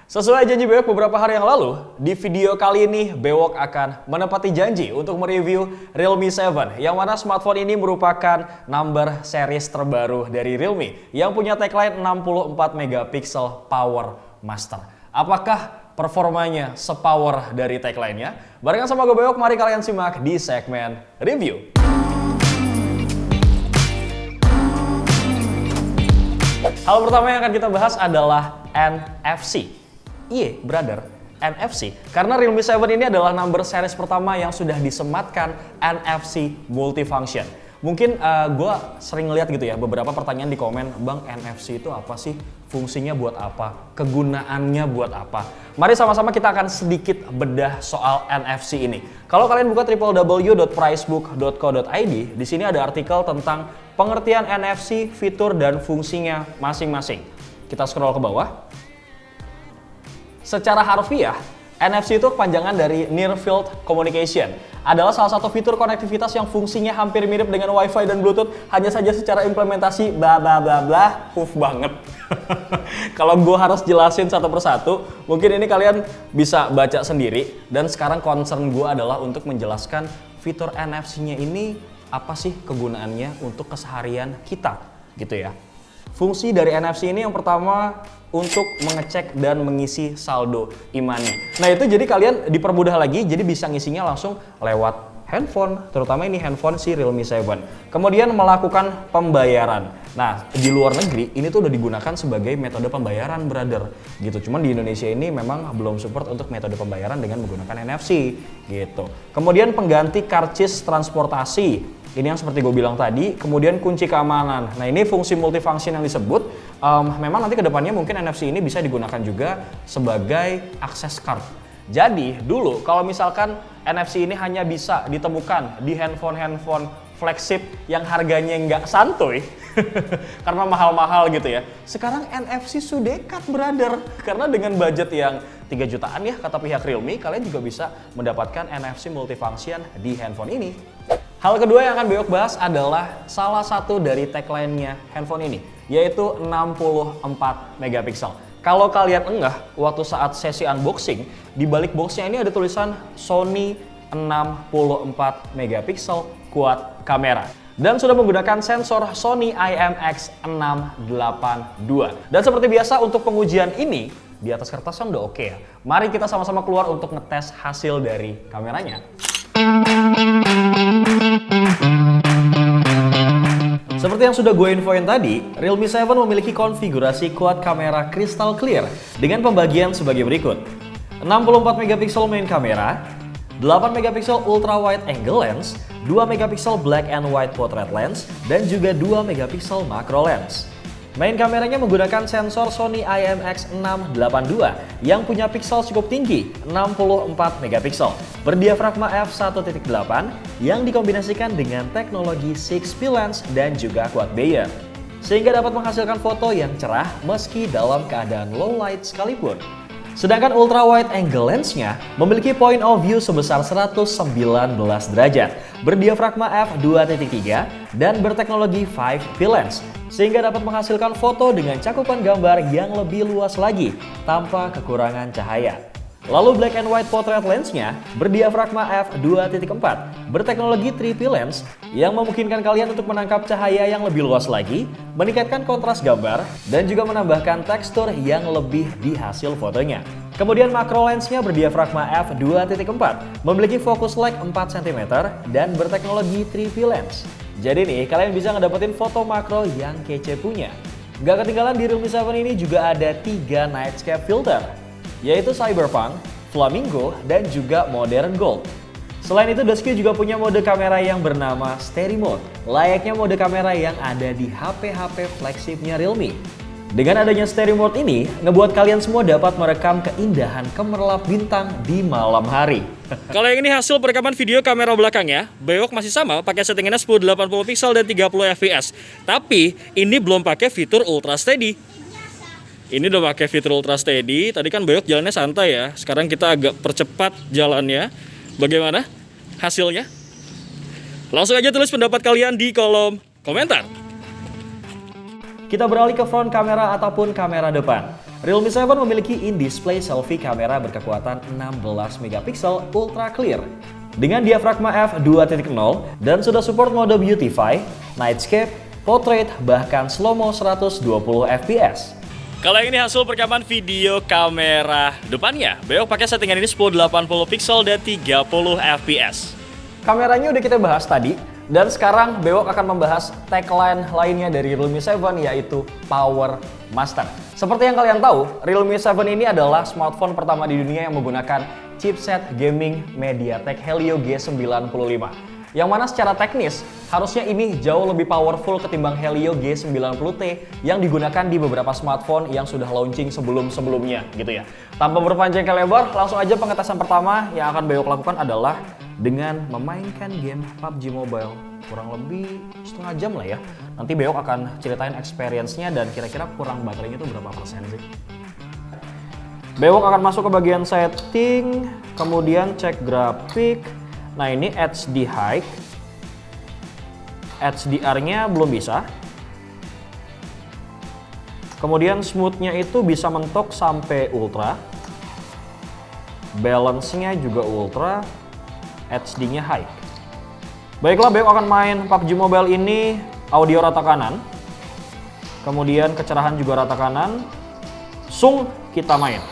Sesuai janji Bewok beberapa hari yang lalu, di video kali ini Bewok akan menepati janji untuk mereview Realme 7, yang mana smartphone ini merupakan number series terbaru dari Realme yang punya tagline 64 megapiksel Power Master. Apakah performanya sepower dari tagline-nya? Barengan sama gue Bewok, mari kalian simak di segmen review. Hal pertama yang akan kita bahas adalah NFC. Iya, brother, NFC. Karena Realme 7 ini adalah number series pertama yang sudah disematkan NFC multifunction. Mungkin gue sering lihat gitu ya, beberapa pertanyaan di komen, Bang, NFC itu apa sih? Fungsinya buat apa? Kegunaannya buat apa? Mari sama-sama kita akan sedikit bedah soal NFC ini. Kalau kalian buka www.pricebook.co.id, di sini ada artikel tentang pengertian NFC, fitur dan fungsinya masing-masing. Kita scroll ke bawah. Secara harfiah, NFC itu kepanjangan dari Near Field Communication. Adalah salah satu fitur konektivitas yang fungsinya hampir mirip dengan Wi-Fi dan Bluetooth, hanya saja secara implementasi bla bla bla bla, banget. Kalau gue harus jelasin satu persatu, mungkin ini kalian bisa baca sendiri. Dan sekarang concern gue adalah untuk menjelaskan fitur NFC-nya ini apa sih kegunaannya untuk keseharian kita, gitu ya. Fungsi dari NFC ini yang pertama untuk mengecek dan mengisi saldo e-money. Nah itu jadi kalian dipermudah lagi, jadi bisa ngisinya langsung lewat handphone, terutama ini handphone si Realme 7. Kemudian melakukan pembayaran. Nah di luar negeri ini tuh udah digunakan sebagai metode pembayaran, brother. Gitu. Cuman di Indonesia ini memang belum support untuk metode pembayaran dengan menggunakan NFC. Gitu. Kemudian pengganti karcis transportasi. Ini yang seperti gue bilang tadi, kemudian kunci keamanan. Nah ini fungsi multifunction yang disebut, memang nanti kedepannya mungkin NFC ini bisa digunakan juga sebagai access card. Jadi dulu kalau misalkan NFC ini hanya bisa ditemukan di handphone flagship yang harganya nggak santuy, karena mahal-mahal gitu ya. Sekarang NFC sudah dekat, brother. Karena dengan budget yang 3 jutaan ya kata pihak Realme, kalian juga bisa mendapatkan NFC multifunction di handphone ini. Hal kedua yang akan Bewok bahas adalah salah satu dari tagline-nya handphone ini, yaitu 64 megapiksel. Kalau kalian enggak, waktu saat sesi unboxing, di balik boxnya ini ada tulisan Sony 64 megapiksel quad kamera. Dan sudah menggunakan sensor Sony IMX682. Dan seperti biasa untuk pengujian ini, di atas kertas kan udah oke ya. Mari kita sama-sama keluar untuk ngetes hasil dari kameranya. Seperti yang sudah gue infoin tadi, Realme 7 memiliki konfigurasi quad kamera crystal clear dengan pembagian sebagai berikut. 64 megapiksel main kamera, 8 megapiksel ultra wide angle lens, 2 megapiksel black and white portrait lens, dan juga 2 megapiksel macro lens. Main kameranya menggunakan sensor Sony IMX682 yang punya piksel cukup tinggi, 64 megapiksel, berdiafragma f1.8 yang dikombinasikan dengan teknologi 6P lens dan juga quad Bayer, sehingga dapat menghasilkan foto yang cerah meski dalam keadaan low light sekalipun. Sedangkan ultra wide angle lensnya memiliki point of view sebesar 119 derajat, berdiafragma f2.3 dan berteknologi 5P lens, sehingga dapat menghasilkan foto dengan cakupan gambar yang lebih luas lagi tanpa kekurangan cahaya. Lalu black and white portrait lensnya berdiafragma f2.4, berteknologi 3P lens yang memungkinkan kalian untuk menangkap cahaya yang lebih luas lagi, meningkatkan kontras gambar, dan juga menambahkan tekstur yang lebih di hasil fotonya. Kemudian macro lensnya berdiafragma f2.4, memiliki focus lag 4 cm dan berteknologi 3P lens. Jadi nih, kalian bisa ngedapetin foto makro yang kece punya. Gak ketinggalan di Realme 7 ini juga ada 3 nightscape filter, yaitu Cyberpunk, Flamingo, dan juga Modern Gold. Selain itu, Dosky juga punya mode kamera yang bernama Steady Mode, layaknya mode kamera yang ada di HP-HP flagshipnya Realme. Dengan adanya Steady Mode ini, ngebuat kalian semua dapat merekam keindahan gemerlap bintang di malam hari. Kalau yang ini hasil perekaman video kamera belakangnya, Bewok masih sama, pakai settingannya 1080 pixel dan 30 fps. Tapi, ini belum pakai fitur Ultra Steady. Ini udah pakai fitur Ultra Steady. Tadi kan Bewok jalannya santai ya. Sekarang kita agak percepat jalannya. Bagaimana hasilnya? Langsung aja tulis pendapat kalian di kolom komentar. Kita beralih ke front kamera ataupun kamera depan. Realme 7 memiliki in-display selfie kamera berkekuatan 16 megapiksel ultra clear dengan diafragma f2.0 dan sudah support mode beautify, nightscape, portrait, bahkan slow-mo 120 fps. Kalau ini hasil perekaman video kamera depannya, Beok pakai settingan ini 1080 pixel dan 30 fps. Kameranya udah kita bahas tadi, dan sekarang Bewok akan membahas tagline lainnya dari Realme 7 yaitu Power Master. Seperti yang kalian tahu, Realme 7 ini adalah smartphone pertama di dunia yang menggunakan chipset gaming MediaTek Helio G95. Yang mana secara teknis, harusnya ini jauh lebih powerful ketimbang Helio G90T yang digunakan di beberapa smartphone yang sudah launching sebelum-sebelumnya gitu ya. Tanpa berpanjang lebar, langsung aja pengetesan pertama yang akan Bewok lakukan adalah dengan memainkan game PUBG Mobile. Kurang lebih setengah jam lah ya. Nanti Bewok akan ceritain experience-nya dan kira-kira kurang baterainya itu berapa persen sih. Bewok akan masuk ke bagian setting, kemudian cek grafik. Nah ini HD high, HDR-nya belum bisa. Kemudian smooth-nya itu bisa mentok sampai ultra. Balance-nya juga ultra, HD-nya high. Baiklah, Bewok akan main PUBG Mobile ini audio rata kanan. Kemudian kecerahan juga rata kanan. Langsung kita main.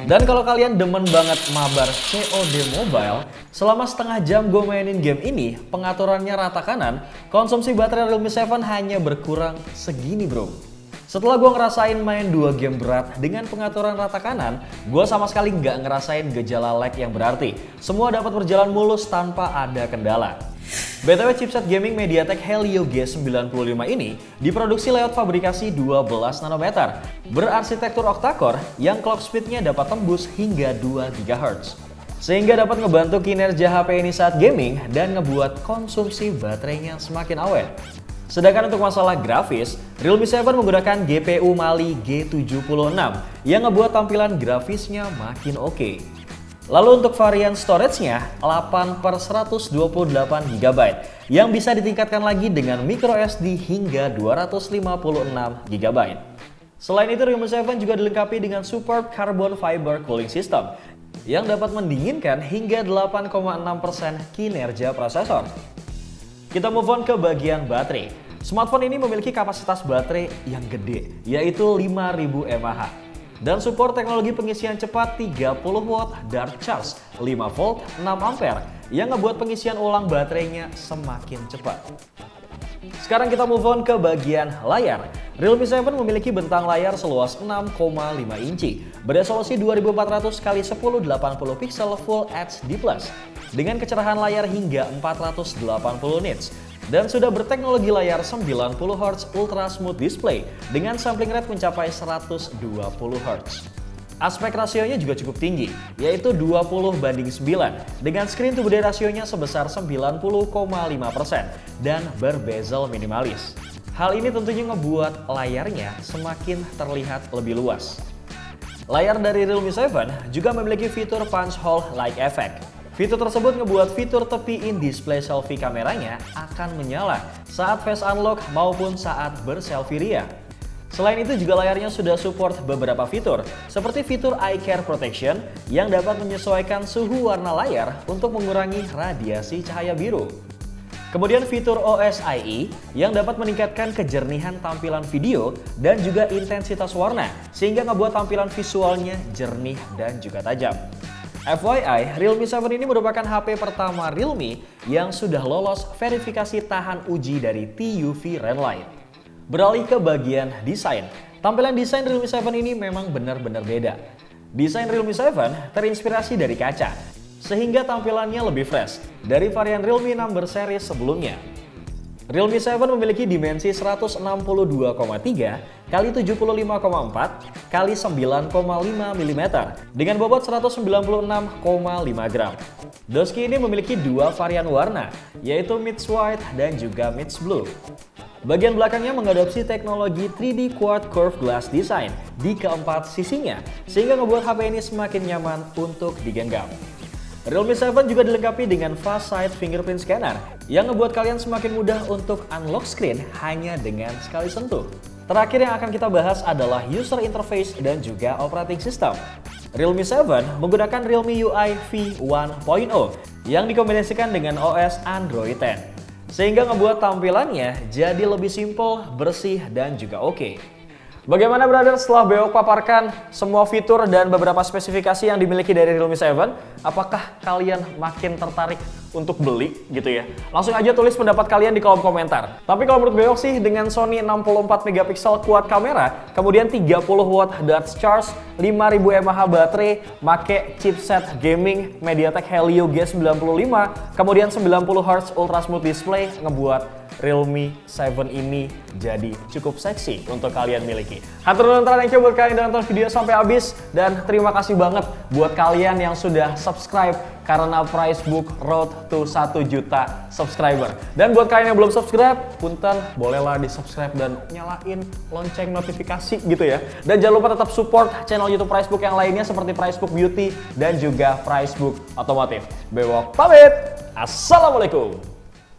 Dan kalau kalian demen banget mabar COD Mobile, selama setengah jam gue mainin game ini, pengaturannya rata kanan, konsumsi baterai Realme 7 hanya berkurang segini bro. Setelah gue ngerasain main 2 game berat dengan pengaturan rata kanan, gue sama sekali nggak ngerasain gejala lag yang berarti. Semua dapat berjalan mulus tanpa ada kendala. BTW chipset gaming MediaTek Helio G95 ini diproduksi lewat fabrikasi 12 nanometer, berarsitektur octa-core yang clock speednya dapat tembus hingga 2 GHz. Sehingga dapat ngebantu kinerja HP ini saat gaming dan ngebuat konsumsi baterainya semakin awet. Sedangkan untuk masalah grafis, Realme 7 menggunakan GPU Mali G76 yang ngebuat tampilan grafisnya makin oke. Lalu untuk varian storage-nya 8/128GB yang bisa ditingkatkan lagi dengan microSD hingga 256GB. Selain itu Realme 7 juga dilengkapi dengan support carbon fiber cooling system yang dapat mendinginkan hingga 8,6% kinerja prosesor. Kita move on ke bagian baterai. Smartphone ini memiliki kapasitas baterai yang gede, yaitu 5000 mAh. Dan support teknologi pengisian cepat 30 watt Dark Charge 5 volt 6 ampere yang ngebuat pengisian ulang baterainya semakin cepat. Sekarang kita move on ke bagian layar. Realme 7 memiliki bentang layar seluas 6,5 inci beresolusi 2400x1080 pixel Full HD+ dengan kecerahan layar hingga 480 nits. Dan sudah berteknologi layar 90Hz Ultra Smooth Display dengan sampling rate mencapai 120Hz. Aspek rasionya juga cukup tinggi, yaitu 20:9 dengan screen to body rasionya sebesar 90,5% dan berbezel minimalis. Hal ini tentunya ngebuat layarnya semakin terlihat lebih luas. Layar dari Realme 7 juga memiliki fitur punch hole light effect. Fitur tersebut ngebuat fitur tepi in-display selfie kameranya akan menyala saat face unlock maupun saat berselfie ria. Selain itu juga layarnya sudah support beberapa fitur, seperti fitur Eye Care Protection yang dapat menyesuaikan suhu warna layar untuk mengurangi radiasi cahaya biru. Kemudian fitur OSIE yang dapat meningkatkan kejernihan tampilan video dan juga intensitas warna, sehingga ngebuat tampilan visualnya jernih dan juga tajam. FYI, Realme 7 ini merupakan HP pertama Realme yang sudah lolos verifikasi tahan uji dari TUV Redline. Beralih ke bagian desain. Tampilan desain Realme 7 ini memang benar-benar beda. Desain Realme 7 terinspirasi dari kaca, sehingga tampilannya lebih fresh dari varian Realme Number Series sebelumnya. Realme 7 memiliki dimensi 162,3 x 75,4 x 9,5 mm dengan bobot 196,5 gram. Doski ini memiliki dua varian warna, yaitu Mix White dan juga Mix Blue. Bagian belakangnya mengadopsi teknologi 3D Quad Curved Glass Design di keempat sisinya, sehingga membuat HP ini semakin nyaman untuk digenggam. Realme 7 juga dilengkapi dengan Fast Side Fingerprint Scanner yang ngebuat kalian semakin mudah untuk unlock screen hanya dengan sekali sentuh. Terakhir yang akan kita bahas adalah user interface dan juga operating system. Realme 7 menggunakan Realme UI V1.0 yang dikombinasikan dengan OS Android 10, sehingga ngebuat tampilannya jadi lebih simple, bersih, dan juga oke. Bagaimana brother setelah Beok paparkan semua fitur dan beberapa spesifikasi yang dimiliki dari Realme 7? Apakah kalian makin tertarik untuk beli gitu ya? Langsung aja tulis pendapat kalian di kolom komentar. Tapi kalau menurut Beok sih dengan Sony 64 megapiksel quad kamera, kemudian 30 watt dart charge, 5000 mAh baterai, make chipset gaming MediaTek Helio G95, kemudian 90 Hz Ultra Smooth Display ngebuat Realme 7 ini jadi cukup seksi untuk kalian miliki. Hatur nuhun thank you buat kalian yang nonton video sampai habis, dan terima kasih banget buat kalian yang sudah subscribe karena Pricebook Road to 1 juta subscriber. Dan buat kalian yang belum subscribe, punten bolehlah di subscribe dan nyalain lonceng notifikasi gitu ya. Dan jangan lupa tetap support channel YouTube Pricebook yang lainnya seperti Pricebook Beauty dan juga Pricebook Otomotif. Bewok pamit, assalamualaikum.